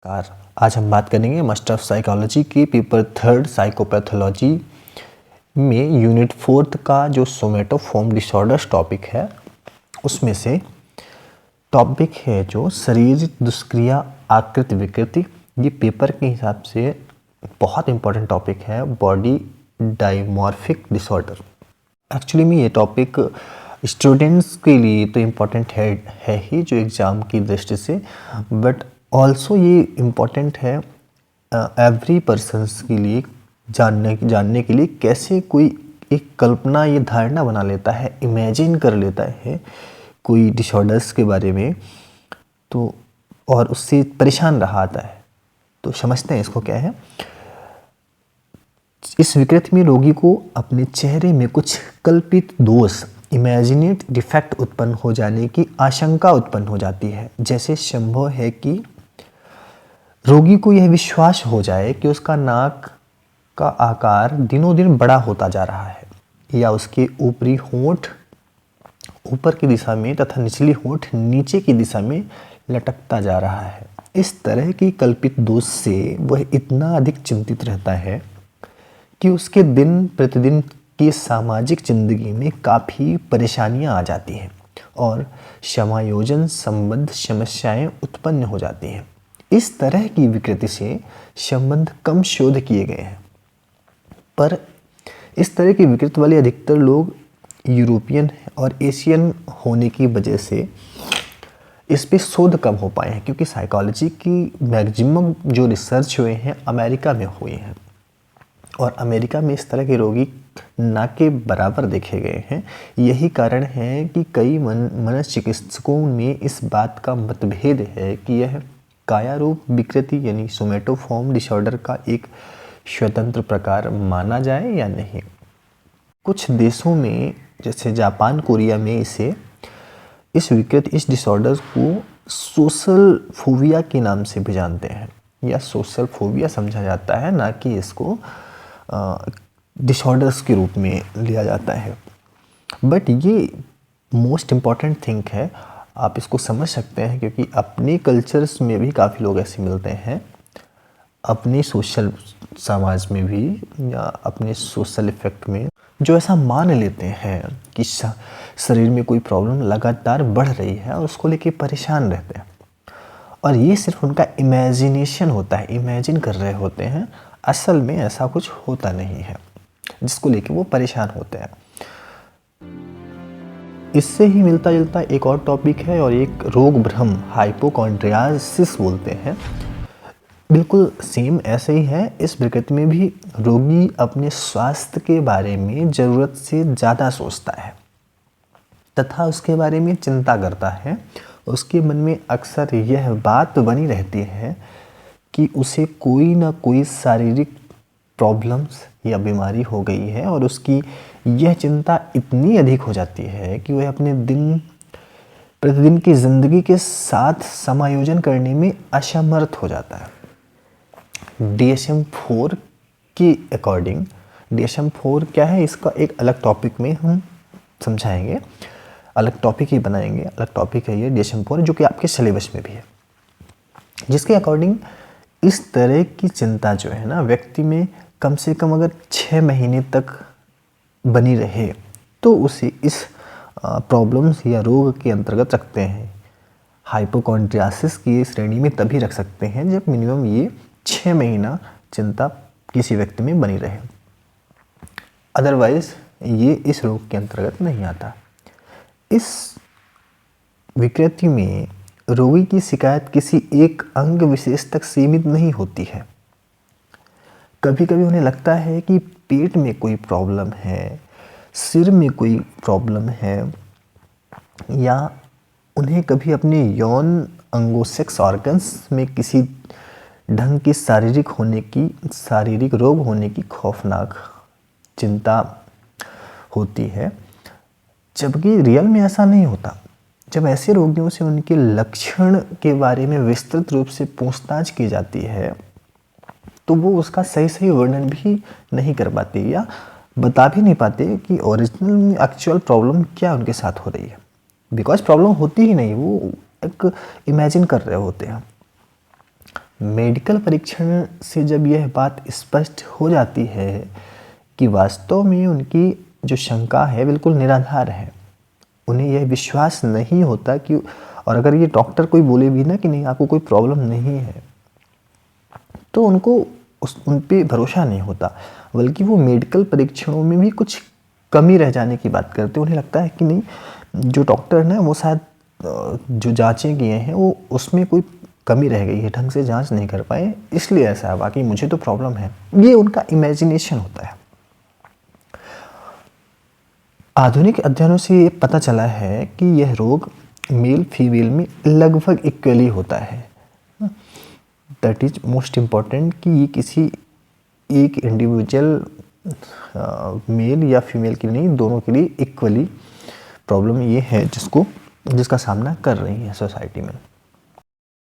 Car आज हम बात करेंगे मास्टर ऑफ साइकोलॉजी के पेपर 3 साइकोपैथोलॉजी में यूनिट 4 का जो सोमेटोफॉर्म डिसऑर्डर्स टॉपिक है उसमें से टॉपिक है जो शारीरिक दुष्क्रिया आकृति विकृति। ये पेपर के हिसाब से बहुत इंपॉर्टेंट टॉपिक है, बॉडी डायमॉर्फिक डिसऑर्डर। एक्चुअली में ये टॉपिक स्टूडेंट्स के लिए तो इम्पॉर्टेंट है ही जो एग्ज़ाम की दृष्टि से, बट ऑल्सो ये इम्पॉर्टेंट है एवरी पर्सन्स के लिए जानने के लिए कैसे कोई एक कल्पना ये धारणा बना लेता है, इमेजिन कर लेता है कोई डिसऑर्डर्स के बारे में तो और उससे परेशान रहा आता है। तो समझते हैं इसको क्या है। इस विकृति में रोगी को अपने चेहरे में कुछ कल्पित दोष इमेजिनेट डिफेक्ट उत्पन्न हो जाने की आशंका उत्पन्न हो जाती है। जैसे संभव है कि रोगी को यह विश्वास हो जाए कि उसका नाक का आकार दिनों दिन बड़ा होता जा रहा है या उसके ऊपरी होंठ ऊपर की दिशा में तथा निचली होंठ नीचे की दिशा में लटकता जा रहा है। इस तरह की कल्पित दोष से वह इतना अधिक चिंतित रहता है कि उसके दिन प्रतिदिन की सामाजिक जिंदगी में काफ़ी परेशानियां आ जाती हैं और समायोजन संबंध समस्याएं उत्पन्न हो जाती हैं। इस तरह की विकृति से संबंध कम शोध किए गए हैं, पर इस तरह की विकृति वाले अधिकतर लोग यूरोपियन और एशियन होने की वजह से इस पे शोध कम हो पाए हैं, क्योंकि साइकोलॉजी की मैक्सिमम जो रिसर्च हुए हैं अमेरिका में हुए हैं और अमेरिका में इस तरह के रोगी ना के बराबर देखे गए हैं। यही कारण है कि कई मनोचिकित्सकों में इस बात का मतभेद है कि यह कायारूप विकृति यानी सोमेटोफॉर्म डिसऑर्डर का एक स्वतंत्र प्रकार माना जाए या नहीं। कुछ देशों में जैसे जापान कोरिया में इस विकृति इस डिसऑर्डर को सोशल फोबिया के नाम से भी जानते हैं या सोशल फोबिया समझा जाता है, ना कि इसको डिसऑर्डर्स के रूप में लिया जाता है। बट ये मोस्ट इम्पॉर्टेंट थिंग है, आप इसको समझ सकते हैं क्योंकि अपने कल्चर्स में भी काफ़ी लोग ऐसे मिलते हैं, अपने सोशल समाज में भी या अपने सोशल इफेक्ट में, जो ऐसा मान लेते हैं कि शरीर में कोई प्रॉब्लम लगातार बढ़ रही है और उसको लेके परेशान रहते हैं और ये सिर्फ उनका इमेजिनेशन होता है, इमेजिन कर रहे होते हैं। असल में ऐसा कुछ होता नहीं है जिसको लेके वो परेशान होते हैं। इससे ही मिलता जुलता एक और टॉपिक है और एक रोग भ्रम हाइपोकॉन्ड्रियासिस बोलते हैं। बिल्कुल सेम ऐसे ही है। इस विकृति में भी रोगी अपने स्वास्थ्य के बारे में ज़रूरत से ज़्यादा सोचता है तथा उसके बारे में चिंता करता है। उसके मन में अक्सर यह बात बनी रहती है कि उसे कोई ना कोई शारीरिक प्रॉब्लम्स या बीमारी हो गई है और उसकी यह चिंता इतनी अधिक हो जाती है कि वह अपने दिन प्रतिदिन की ज़िंदगी के साथ समायोजन करने में असमर्थ हो जाता है। DSM-4 के अकॉर्डिंग, DSM-4 क्या है इसका एक अलग टॉपिक में हम समझाएंगे, अलग टॉपिक ही बनाएंगे, अलग टॉपिक है ये DSM-4 जो कि आपके सिलेबस में भी है, जिसके अकॉर्डिंग इस तरह की चिंता जो है ना व्यक्ति में कम से कम अगर 6 महीने तक बनी रहे तो उसे इस प्रॉब्लम्स या रोग के अंतर्गत रखते हैं। हाइपोकॉन्ड्रियासिस की श्रेणी में तभी रख सकते हैं जब मिनिमम ये 6 महीना चिंता किसी व्यक्ति में बनी रहे, अदरवाइज ये इस रोग के अंतर्गत नहीं आता। इस विकृति में रोगी की शिकायत किसी एक अंग विशेष तक सीमित नहीं होती है। कभी कभी उन्हें लगता है कि पेट में कोई प्रॉब्लम है, सिर में कोई प्रॉब्लम है, या उन्हें कभी अपने यौन अंगों सेक्स ऑर्गन्स में किसी ढंग की शारीरिक रोग होने की खौफनाक चिंता होती है, जबकि रियल में ऐसा नहीं होता। जब ऐसे रोगियों से उनके लक्षण के बारे में विस्तृत रूप से पूछताछ की जाती है तो वो उसका सही वर्णन भी नहीं कर पाते या बता भी नहीं पाते कि ओरिजिनल में एक्चुअल प्रॉब्लम क्या उनके साथ हो रही है, बिकॉज प्रॉब्लम होती ही नहीं, वो एक इमेजिन कर रहे होते हैं। मेडिकल परीक्षण से जब यह बात स्पष्ट हो जाती है कि वास्तव में उनकी जो शंका है बिल्कुल निराधार है, उन्हें यह विश्वास नहीं होता कि, और अगर ये डॉक्टर कोई बोले भी ना कि नहीं आपको कोई प्रॉब्लम नहीं है, तो उनको उन पे भरोसा नहीं होता, बल्कि वो मेडिकल परीक्षणों में भी कुछ कमी रह जाने की बात करते हैं। उन्हें लगता है कि नहीं, जो डॉक्टर ना वो शायद जो जांचें किए हैं वो उसमें कोई कमी रह गई है, ढंग से जांच नहीं कर पाए, इसलिए ऐसा है, बाकी मुझे तो प्रॉब्लम है। ये उनका इमेजिनेशन होता है। आधुनिक अध्ययनों से ये पता चला है कि यह रोग मेल फीमेल में लगभग इक्वली होता है। दैट इज मोस्ट इम्पॉर्टेंट कि ये किसी एक इंडिविजुअल मेल या फीमेल के नहीं, दोनों के लिए इक्वली प्रॉब्लम ये है जिसका सामना कर रही है सोसाइटी में।